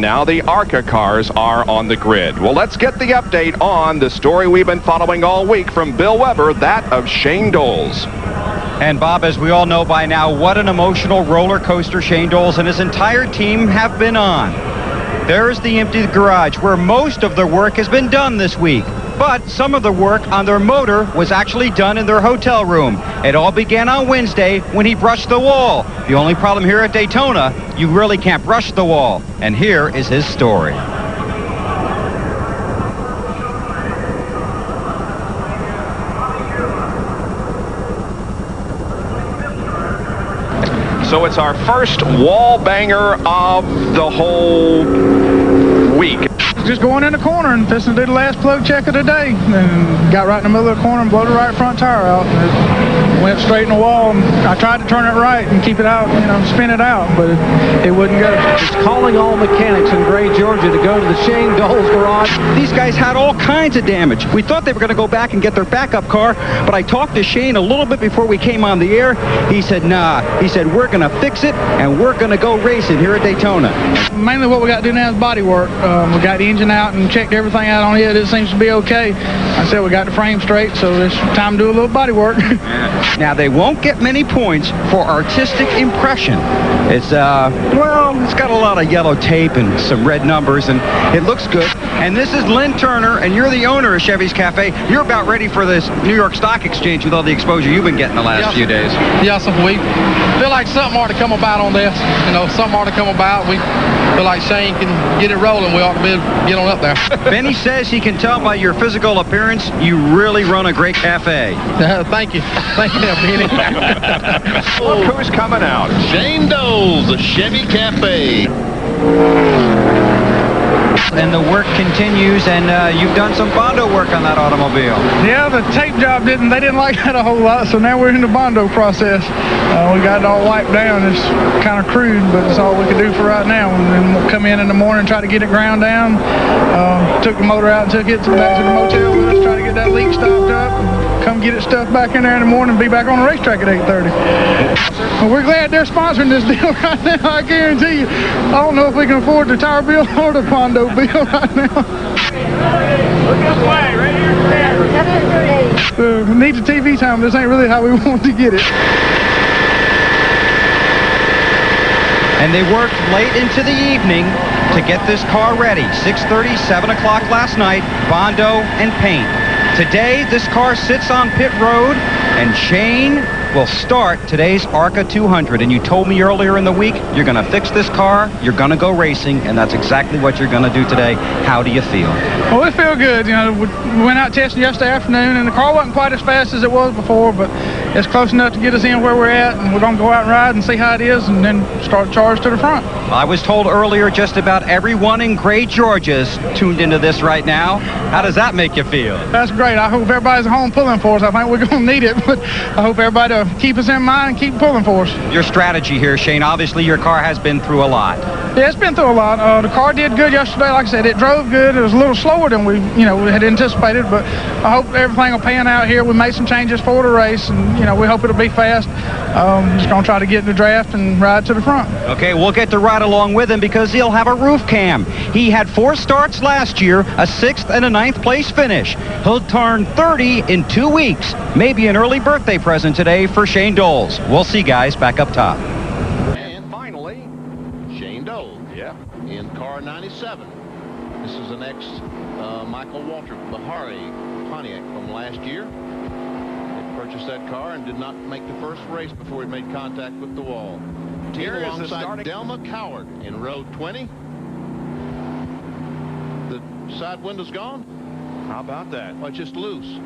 Now the ARCA cars are on the grid. Well, let's get the update on the story we've been following all week from Bill Weber, that of Shane Doles. And Bob, as we all know by now, what an emotional roller coaster Shane Doles and his entire team have been on. There's the empty garage where most of their work has been done this week. But some of the work on their motor was actually done in their hotel room. It all began on Wednesday when he brushed the wall. The only problem here at Daytona, you really can't brush the wall. And here is his story. So it's our first wall banger of the whole week. Just going in the corner and fixing to do the last plug check of the day, and got right in the middle of the corner and blew the right front tire out. And it went straight in the wall, and I tried to turn it right and keep it out, spin it out, but it wouldn't go. It's calling all mechanics in Gray, Georgia to go to the Shane Doles garage. These guys had all kinds of damage. We thought they were going to go back and get their backup car, but I talked to Shane a little bit before we came on the air. He said, nah. He said, we're going to fix it, and we're going to go racing here at Daytona. Mainly what we got to do now is body work. We got the engine out and checked everything out on it. It seems to be okay. I said we got the frame straight, so it's time to do a little body work. Now, they won't get many points for artistic impression. It's, well, it's got a lot of yellow tape and some red numbers, and it looks good. And this is Lynn Turner, and you're the owner of Chevy's Cafe. You're about ready for this New York Stock Exchange with all the exposure you've been getting the last few days. Yes, we feel like something ought to come about on this. Something ought to come about. We feel like Shane can get it rolling. We ought to be able to get on up there. Benny says he can tell by your physical appearance you really run a great cafe. Thank you. Thank you, Benny. Look who's coming out. Shane Doles, the Chevy Cafe. And the work continues, and you've done some Bondo work on that automobile. Yeah, the tape job they didn't like that a whole lot, so now we're in the Bondo process. We got it all wiped down. It's kind of crude, but it's all we can do for right now. And then we'll come in the morning and try to get it ground down. Took the motor out and took it back to the motel. Let's try to get that leak stopped up. Come get it stuffed back in there in the morning and be back on the racetrack at 8:30. Well, we're glad they're sponsoring this deal right now, I guarantee you. I don't know if we can afford the tire bill or the Bondo bill right now. Look this way, right here. We need the TV time. This ain't really how we want to get it. And they worked late into the evening to get this car ready. 6:30, 7 o'clock last night, Bondo and paint. Today, this car sits on pit road, and Shane will start today's ARCA 200. And you told me earlier in the week, you're going to fix this car, you're going to go racing, and that's exactly what you're going to do today. How do you feel? Well, we feel good. We went out testing yesterday afternoon, and the car wasn't quite as fast as it was before, but it's close enough to get us in where we're at, and we're going to go out and ride and see how it is, and then start charge to the front. I was told earlier just about everyone in Gray, Georgia is tuned into this right now. How does that make you feel? That's great. I hope everybody's at home pulling for us. I think we're going to need it, but I hope everybody will keep us in mind and keep pulling for us. Your strategy here, Shane, obviously your car has been through a lot. Yeah, it's been through a lot. The car did good yesterday. Like I said, it drove good. It was a little slower than we had anticipated, but I hope everything will pan out here. We made some changes for the race, and we hope it'll be fast. Just going to try to get in the draft and ride to the front. Okay, we'll get to ride along with him because he'll have a roof cam. He had 4 starts last year, a 6th and a 9th place finish. He'll turn 30 in 2 weeks. Maybe an early birthday present today for Shane Doles. We'll see, guys, back up top. And finally, Shane Doles. Yeah. In car 97. This is an ex-Michael Walter Bahari Pontiac from last year. Purchased that car and did not make the first race before he made contact with the wall. Here alongside Delma Coward in row 20. The side window's gone. How about that? Well, it's just loose.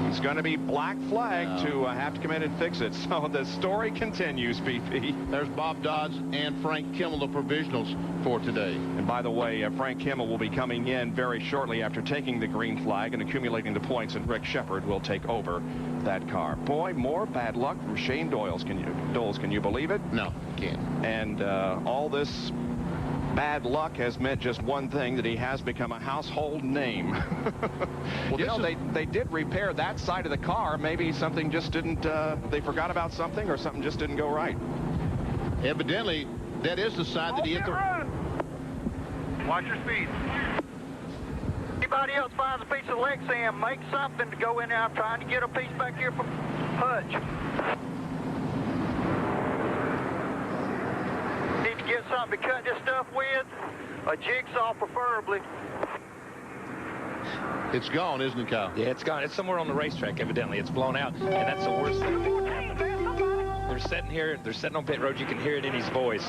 It's going to be black flag to have to come in and fix it. So the story continues, BP. There's Bob Dodds and Frank Kimmel, the provisionals for today. And by the way, Frank Kimmel will be coming in very shortly after taking the green flag and accumulating the points, and Rick Shepard will take over that car. Boy, more bad luck from Shane Doles. Can you believe it? No, can't. And all this bad luck has meant just one thing, that he has become a household name. Well, they did repair that side of the car. Maybe something just didn't, they forgot about something, or something just didn't go right. Evidently, that is the side that he hit the... Watch your speed. Anybody else finds a piece of Lexan, make something to go in there. I'm trying to get a piece back here from Hutch. Need to get something to cut this stuff with, a jigsaw preferably. It's gone, isn't it, Kyle? Yeah, it's gone. It's somewhere on the racetrack, evidently. It's blown out, and that's the worst thing. They're sitting here. They're sitting on pit road. You can hear it in his voice.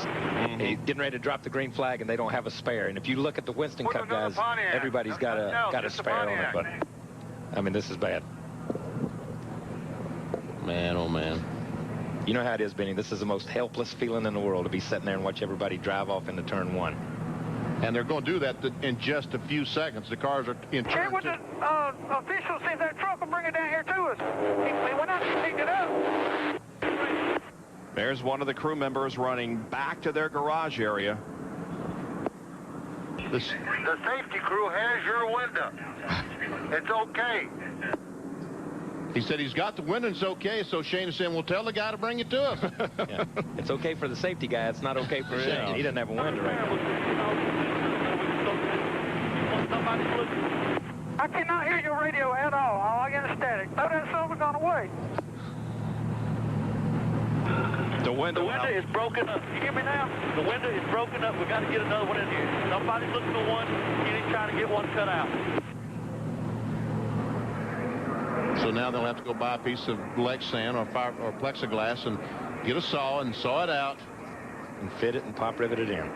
He's getting ready to drop the green flag, and they don't have a spare. And if you look at the Winston Cup guys, everybody's got a spare on it. But I mean, this is bad. Man, oh man. You know how it is, Benny. This is the most helpless feeling in the world, to be sitting there and watch everybody drive off into turn one. And they're going to do that in just a few seconds. The cars are in turn Check with the officials, see if that truck will bring it down here to us. We went out and picked it up. There's one of the crew members running back to their garage area. The safety crew has your window. It's okay. He said he's got the window, it's okay, so Shane is saying, well, tell the guy to bring it to us. Yeah. It's okay for the safety guy. It's not okay for Shane. He doesn't have a window right now. I cannot hear your radio at all. I get a static. Oh, that silver gone away. The window is broken up. You hear me now? The window is broken up. We got to get another one in here. Somebody's looking for one. He's trying to get one cut out. So now they'll have to go buy a piece of Lexan or plexiglass and get a saw and saw it out. And fit it and pop rivet it in.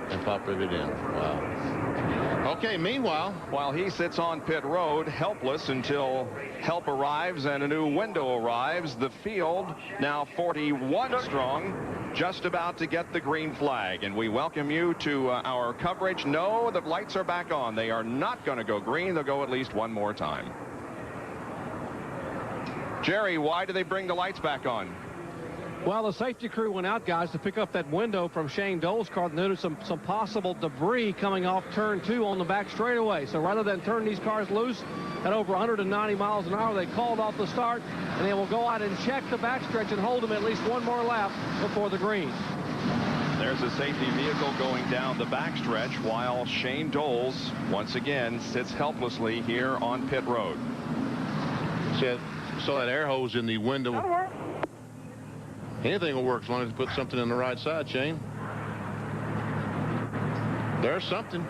Wow. Okay, meanwhile, while he sits on pit road, helpless until help arrives and a new window arrives, the field, now 41 strong, just about to get the green flag. And we welcome you to our coverage. No, the lights are back on. They are not going to go green. They'll go at least one more time. Jerry, why do they bring the lights back on? Well, the safety crew went out, guys, to pick up that window from Shane Doles' car. They noticed some possible debris coming off turn 2 on the back straightaway. So rather than turn these cars loose at over 190 miles an hour, they called off the start, and they will go out and check the backstretch and hold them at least one more lap before the green. There's a safety vehicle going down the backstretch while Shane Doles once again sits helplessly here on pit road. Saw that air hose in the window. That'll work. Anything will work as long as you put something on the right side, Shane. There's something.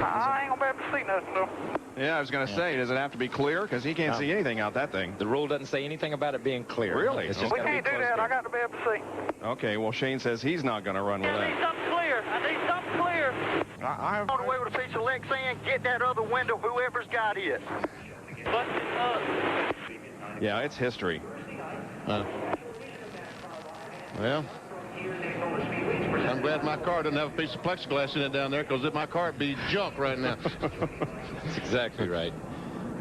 I ain't gonna be able to see nothing, though. Yeah, I was going to say, does it have to be clear? Because he can't see anything out that thing. The rule doesn't say anything about it being clear. Really? It's just We can't do that. I got to be able to see. Okay, well, Shane says he's not going to run with I that. need something clear. I need something clear. I'm On the way with a piece of Lexan, get that other window, whoever's got it. Bust it up. Yeah, it's history. Well, I'm glad my car doesn't have a piece of plexiglass in it down there, because my car would be junk right now. That's exactly right.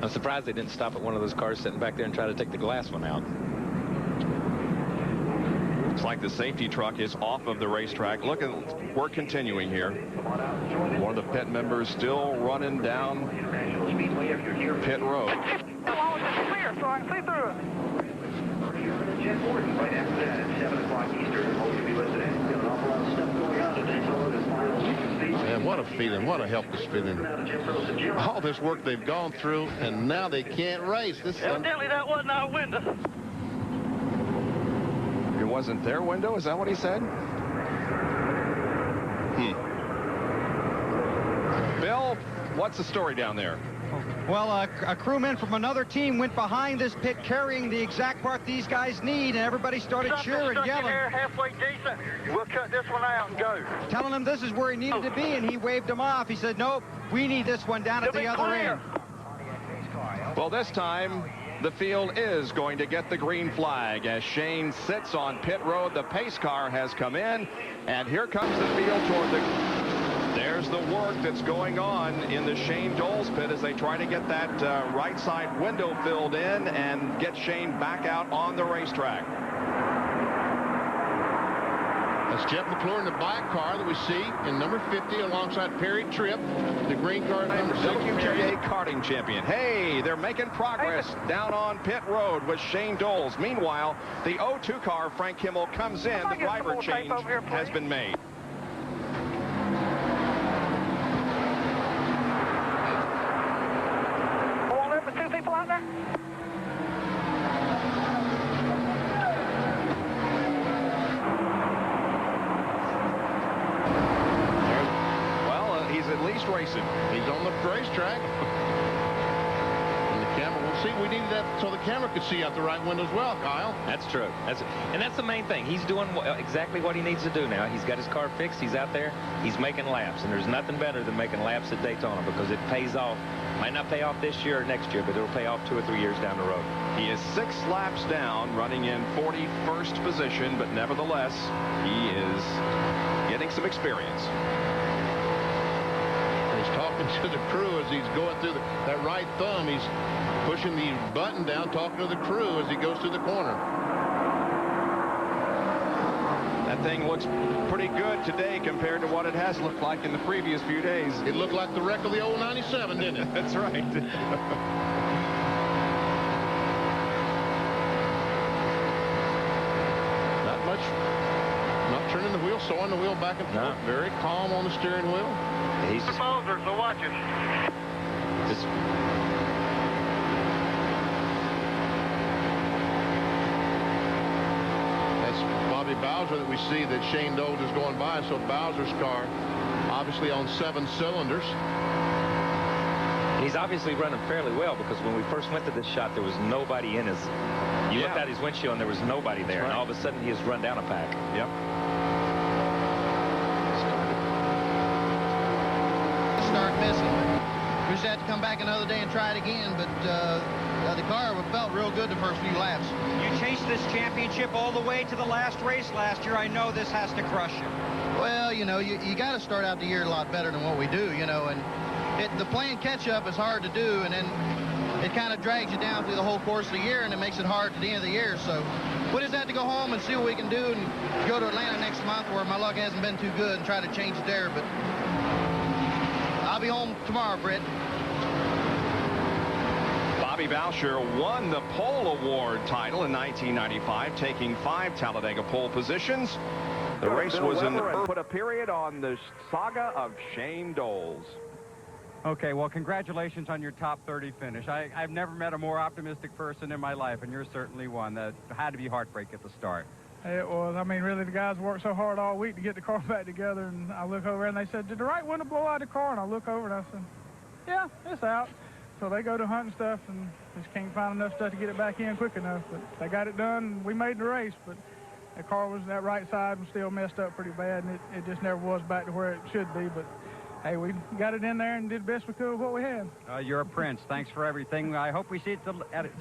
I'm surprised they didn't stop at one of those cars sitting back there and try to take the glass one out. Looks like the safety truck is off of the racetrack. Look, we're continuing here. One of the pit members still running down pit road. As long as it's clear so I can see through it. Man, what a feeling. What a helpless feeling. All this work they've gone through, and now they can't race. Evidently, that wasn't our window. It wasn't their window? Is that what he said? Bill, what's the story down there? Well, a crewman from another team went behind this pit carrying the exact part these guys need, and everybody started cheering, yelling. There halfway decent. We'll cut this one out and go. Telling him this is where he needed to be, and he waved him off. He said, nope, we need this one down at the other end. Well, this time, the field is going to get the green flag as Shane sits on pit road. The pace car has come in, and here comes the field toward the... There's the work that's going on in the Shane Doles pit as they try to get that right side window filled in and get Shane back out on the racetrack. That's Jeff McClure in the black car that we see in number 50 alongside Perry Tripp, the green car number 6. WTA karting champion. Hey, they're making progress down on pit road with Shane Doles. Meanwhile, the 02 car, Frank Kimmel, comes in. The driver change has been made. out there? Well, he's at least racing. He's on the racetrack. And the camera, we'll see. We needed that so the camera could see out the right window as well, Kyle. That's true. And that's the main thing. He's doing exactly what he needs to do now. He's got his car fixed. He's out there. He's making laps. And there's nothing better than making laps at Daytona because it pays off. Might not pay off this year or next year, but it'll pay off 2 or 3 years down the road. He is 6 laps down, running in 41st position, but nevertheless, he is getting some experience. He's talking to the crew as he's going through that right thumb. He's pushing the button down, talking to the crew as he goes through the corner. That thing looks pretty good today compared to what it has looked like in the previous few days. It looked like the wreck of the old 97, didn't it? That's right. Not much. Not turning the wheel, sawing the wheel back and forth. No. Very calm on the steering wheel. He's Bowser, so watch it. just That's Bobby Bowser that we see that Shane Doles is going by. So Bowser's car, obviously on 7 cylinders. he's obviously running fairly well because when we first went to this shot, there was nobody in his. You looked at his windshield and there was nobody there, and all of a sudden he has run down a pack. Yep. Start missing. We just had to come back another day and try it again, but the car felt real good the first few laps. You chased this championship all the way to the last race last year. I know this has to crush you. Well, you know, you got to start out the year a lot better than what we do, you know, and the playing catch-up is hard to do, and then it kind of drags you down through the whole course of the year, and it makes it hard at the end of the year. So we just have to go home and see what we can do and go to Atlanta next month where my luck hasn't been too good and try to change it there, but I'll be home tomorrow, Britt. Bobby Bowser won the pole award title in 1995, taking 5 Talladega pole positions. The race was in the put a period on the saga of Shane Doles. Okay, well, congratulations on your top 30 finish. I've never met a more optimistic person in my life, and you're certainly one. That had to be heartbreak at the start. It was. I mean, really, the guys worked so hard all week to get the car back together, and I look over and they said, did the right window blow out the car? And I look over and I said, yeah, it's out. So they go to hunting stuff and just can't find enough stuff to get it back in quick enough. But they got it done, and we made the race, but the car was, that right side was still messed up pretty bad, and it just never was back to where it should be. But hey, we got it in there and did the best we could with what we had. You're a prince. Thanks for everything. I hope we see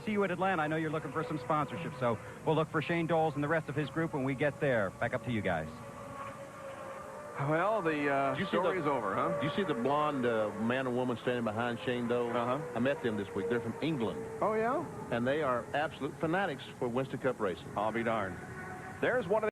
you at Atlanta. I know you're looking for some sponsorship, so we'll look for Shane Doles and the rest of his group when we get there. Back up to you guys. Well, the story is over, huh? You see the blonde man and woman standing behind Shane Doles? Uh-huh. I met them this week. They're from England. Oh, yeah? And they are absolute fanatics for Winston Cup racing. I'll be darned. There's one of